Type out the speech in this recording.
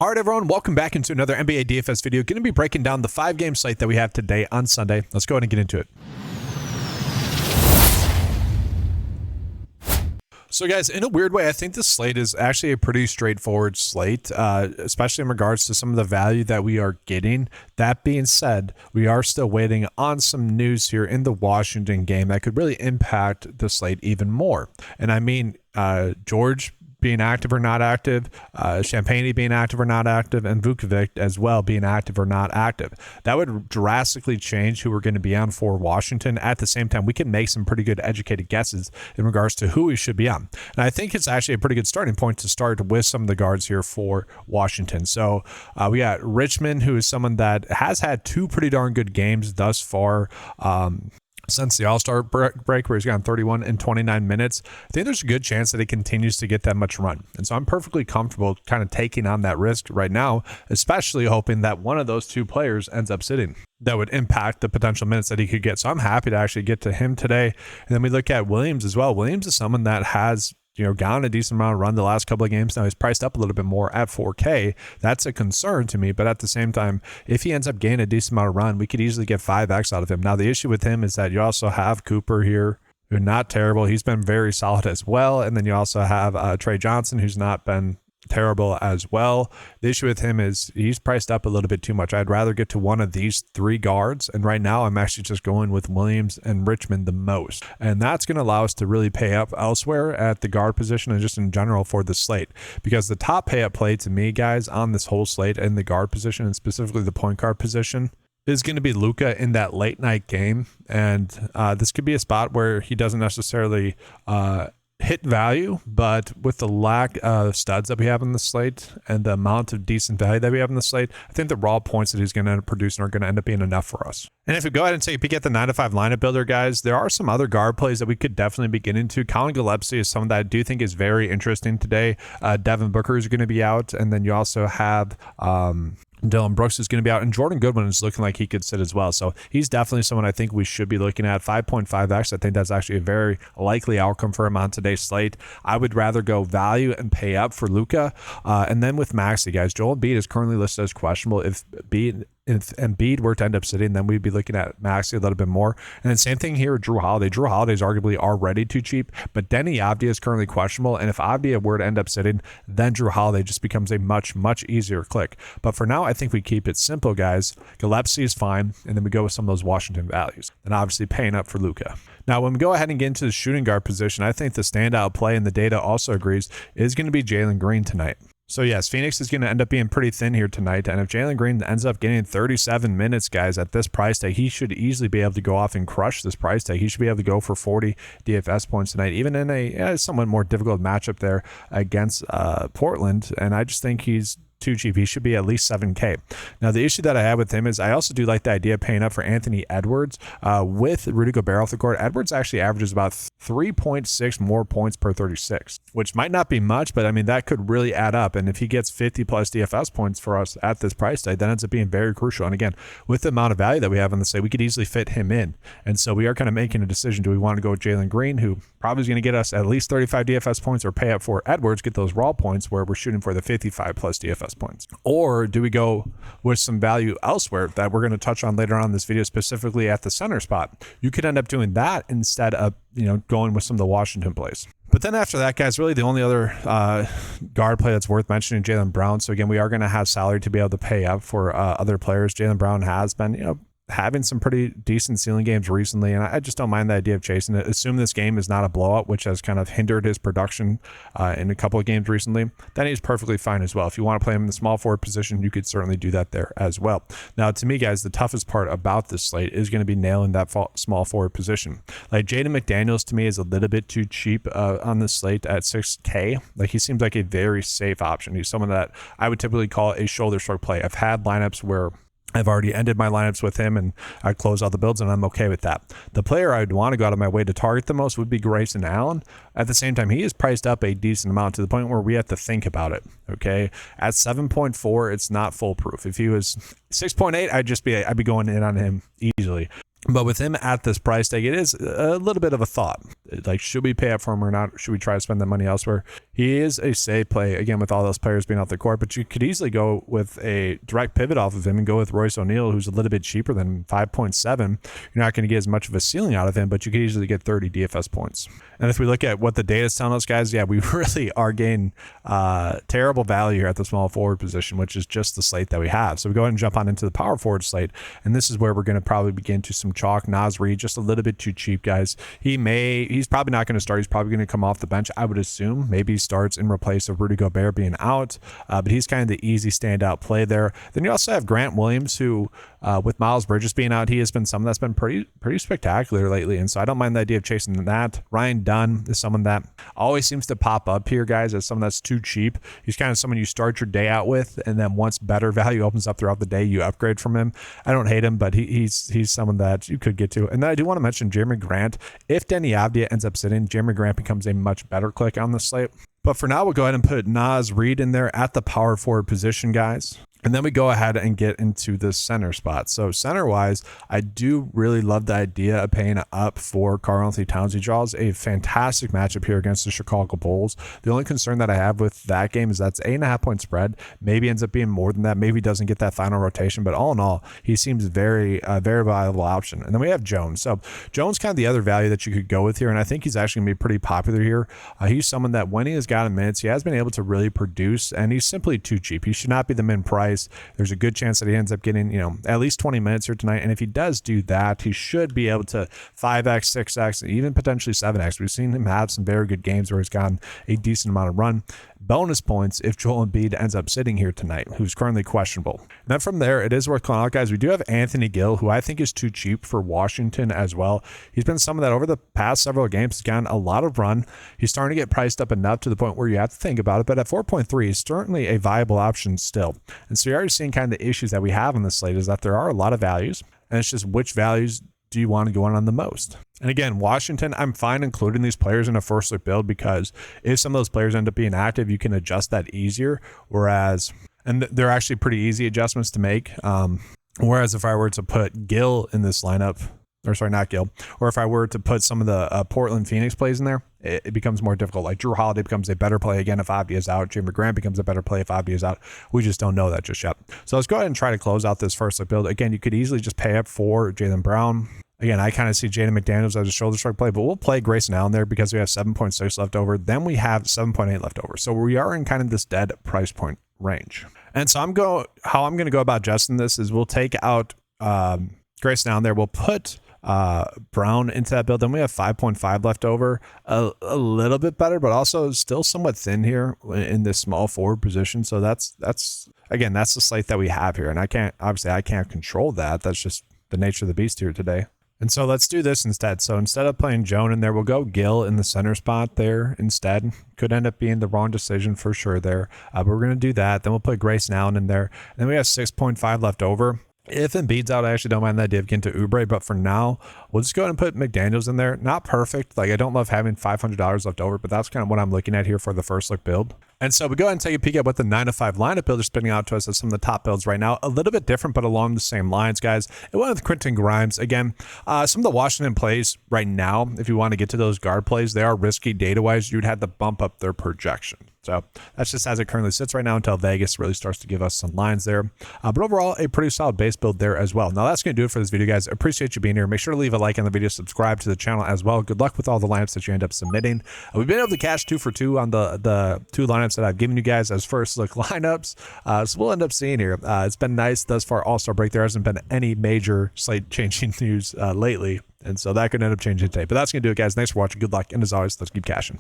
All right, everyone, welcome back into another NBA DFS video. Going to be breaking down the 5-game slate that we have today on Sunday. Let's go ahead and get into it. So guys, in a weird way, I think this slate is actually a pretty straightforward slate, especially in regards to some of the value that we are getting. That being said, we are still waiting on some news here in the Washington game that could really impact the slate even more. And I mean, George being active or not active, Champagne being active or not active, and Vukovic as well being active or not active. That would drastically change who we're going to be on for Washington. At the same time, we can make some pretty good educated guesses in regards to who we should be on. And I think it's actually a pretty good starting point to start with some of the guards here for Washington. So we got Richmond, who is someone that has had two pretty darn good games thus far. Since the All-Star break, where he's gone 31 in 29 minutes, I think there's a good chance that he continues to get that much run. And so I'm perfectly comfortable kind of taking on that risk right now, especially hoping that one of those two players ends up sitting. That would impact the potential minutes that he could get. So I'm happy to actually get to him today. And then we look at Williams as well. Williams is someone that has gotten a decent amount of run the last couple of games. Now he's priced up a little bit more at 4K. That's a concern to me, but at the same time, if he ends up gaining a decent amount of run, we could easily get 5x out of him. Now the issue with him is that you also have Cooper here, who's not terrible. He's been very solid as well. And then you also have Trey Johnson, who's not been terrible as well. The issue with him is he's priced up a little bit too much. I'd rather get to one of these three guards, and right now I'm actually just going with Williams and Richmond the most, and that's going to allow us to really pay up elsewhere at the guard position and just in general for the slate, because the top pay up play to me, guys, on this whole slate in the guard position and specifically the point guard position is going to be Luka in that late night game. And this could be a spot where he doesn't necessarily hit value, but with the lack of studs that we have in the slate and the amount of decent value that we have in the slate, I think the raw points that he's going to end up producing are going to end up being enough for us. And if we go ahead and take a peek at the 9-to-5 lineup builder, guys, there are some other guard plays that we could definitely be getting into. Colin Gillespie is someone that I do think is very interesting today. Devin Booker is going to be out, and then you also have Dylan Brooks is going to be out, and Jordan Goodwin is looking like he could sit as well. So he's definitely someone I think we should be looking at. 5.5x, I think that's actually a very likely outcome for him on today's slate. I would rather go value and pay up for Luka. And then with Maxey, guys, Joel Embiid is currently listed as questionable. If Embiid were to end up sitting, then we'd be looking at Maxey a little bit more. And then same thing here with Drew Holiday. Drew Holiday is arguably already too cheap, but Denny Avdia is currently questionable. And if Avdia were to end up sitting, then Drew Holiday just becomes a much, much easier click. But for now, I think we keep it simple, guys. Gillespie is fine, and then we go with some of those Washington values. And obviously paying up for Luka. Now, when we go ahead and get into the shooting guard position, I think the standout play, and the data also agrees, is going to be Jalen Green tonight. So yes, Phoenix is going to end up being pretty thin here tonight, and if Jalen Green ends up getting 37 minutes, guys, at this price tag, he should easily be able to go off and crush this price tag. He should be able to go for 40 DFS points tonight, even in a somewhat more difficult matchup there against Portland, and I just think he's too cheap. He should be at least 7K. Now, the issue that I have with him is I also do like the idea of paying up for Anthony Edwards with Rudy Gobert off the court. Edwards actually averages about 3.6 more points per 36, which might not be much, but I mean, that could really add up. And if he gets 50 plus DFS points for us at this price tag, that ends up being very crucial. And again, with the amount of value that we have on the slate, we could easily fit him in. And so we are kind of making a decision. Do we want to go with Jalen Green, who probably is going to get us at least 35 DFS points, or pay up for Edwards, get those raw points where we're shooting for the 55 plus DFS points? Or do we go with some value elsewhere that we're going to touch on later on in this video, specifically at the center spot? You could end up doing that instead of going with some of the Washington plays. But then after that, guys, really the only other guard play that's worth mentioning, Jaylen Brown. So again, we are going to have salary to be able to pay up for other players. Jaylen Brown has been, having some pretty decent ceiling games recently, and I just don't mind the idea of chasing it. Assume this game is not a blowout, which has kind of hindered his production in a couple of games recently. Then he's perfectly fine as well. If you want to play him in the small forward position, you could certainly do that there as well. Now, to me, guys, the toughest part about this slate is going to be nailing that small forward position. Like Jaden McDaniels, to me, is a little bit too cheap on this slate at 6K. Like, he seems like a very safe option. He's someone that I would typically call a shoulder stroke play. I've had lineups where I've already ended my lineups with him, and I close out the builds, and I'm okay with that. The player I'd want to go out of my way to target the most would be Grayson Allen. At the same time, he is priced up a decent amount to the point where we have to think about it. Okay, at 7.4, it's not foolproof. If he was 6.8, I'd be going in on him easily. But with him at this price tag, it is a little bit of a thought. Like, should we pay up for him or not? Should we try to spend that money elsewhere? He is a safe play, again, with all those players being off the court, but you could easily go with a direct pivot off of him and go with Royce O'Neal, who's a little bit cheaper than 5.7. You're not going to get as much of a ceiling out of him, but you could easily get 30 DFS points. And if we look at what the data is telling us, guys, yeah, we really are getting terrible value here at the small forward position, which is just the slate that we have. So we go ahead and jump on into the power forward slate, and this is where we're going to probably begin to some chalk. Naz Reid, just a little bit too cheap, guys. He's probably not going to start. He's probably going to come off the bench, I would assume. Maybe he starts in replace of Rudy Gobert being out, but he's kind of the easy standout play there. Then you also have Grant Williams, who with Miles Bridges being out, he has been someone that's been pretty spectacular lately, and so I don't mind the idea of chasing that. Ryan Dunn is someone that always seems to pop up here, guys, as someone that's too cheap. He's kind of someone you start your day out with, and then once better value opens up throughout the day, you upgrade from him. I don't hate him, but he's someone that you could get to. And then I do want to mention Jeremy Grant. If Denny Avdia ends up sitting, Jeremy Grant becomes a much better click on the slate. But for now, we'll go ahead and put Naz Reid in there at the power forward position, guys. And then we go ahead and get into the center spot. So center-wise, I do really love the idea of paying up for Karl-Anthony Towns. He draws a fantastic matchup here against the Chicago Bulls. The only concern that I have with that game is that's 8.5-point spread. Maybe ends up being more than that. Maybe he doesn't get that final rotation. But all in all, he seems very viable option. And then we have Jones. So Jones kind of the other value that you could go with here. And I think he's actually going to be pretty popular here. He's someone that when he has gotten minutes, he has been able to really produce. And he's simply too cheap. He should not be the min price. There's a good chance that he ends up getting, at least 20 minutes here tonight. And if he does do that, he should be able to 5x, 6x, and even potentially 7x. We've seen him have some very good games where he's gotten a decent amount of run. Bonus points if Joel Embiid ends up sitting here tonight, who's currently questionable. And then from there, it is worth calling out, guys. We do have Anthony Gill, who I think is too cheap for Washington as well. He's been someone that over the past several games has gotten a lot of run. He's starting to get priced up enough to the point where you have to think about it. But at 4.3, he's certainly a viable option still. And so you're already seeing kind of the issues that we have on the slate is that there are a lot of values. And it's just which values do you want to go on the most? And again, Washington, I'm fine including these players in a first look build because if some of those players end up being active, you can adjust that easier. And they're actually pretty easy adjustments to make. Whereas if I were to put Gill in this lineup, or sorry, not Gill, or if I were to put some of the Portland Phoenix plays in there, it becomes more difficult. Like Drew Holiday becomes a better play again if Avdia is out. Jeremy Grant becomes a better play if Avdia is out. We just don't know that just yet. So let's go ahead and try to close out this first look build. Again, you could easily just pay up for Jaylen Brown. Again, I kind of see Jaden McDaniels as a shoulder shrug play, but we'll play Grayson Allen there because we have 7.6 left over. Then we have 7.8 left over. So we are in kind of this dead price point range. And so how I'm going to go about adjusting this is we'll take out Grayson Allen there. We'll put Brown into that build. Then we have 5.5 left over, a little bit better, but also still somewhat thin here in this small forward position. So that's again, that's the slate that we have here. And I can't control that. That's just the nature of the beast here today. And so let's do this instead. So instead of playing Joan in there, we'll go Gill in the center spot there instead. Could end up being the wrong decision for sure there. But we're going to do that. Then we'll put Grayson Allen in there. And then we have 6.5 left over. If Embiid's out, I actually don't mind the idea of getting to Oubre, but for now, we'll just go ahead and put McDaniels in there. Not perfect. Like, I don't love having $500 left over, but that's kind of what I'm looking at here for the first look build. And so we go ahead and take a peek at what the 9-to-5 lineup build is spinning out to us as some of the top builds right now. A little bit different, but along the same lines, guys. It went with Quentin Grimes. Again, some of the Washington plays right now, if you want to get to those guard plays, they are risky data-wise. You'd have to bump up their projection. So that's just as it currently sits right now until Vegas really starts to give us some lines there. But overall, a pretty solid base build there as well. Now, that's going to do it for this video, guys. I appreciate you being here. Make sure to leave a like on the video, subscribe to the channel as well. Good luck with all the lineups that you end up submitting. We've been able to cash 2 for 2 on the 2 lineups that I've given you guys as first look lineups. So we'll end up seeing here. It's been nice thus far. All-Star break. There hasn't been any major slate changing news lately. And so that could end up changing today. But that's going to do it, guys. Thanks for watching. Good luck. And as always, let's keep cashing.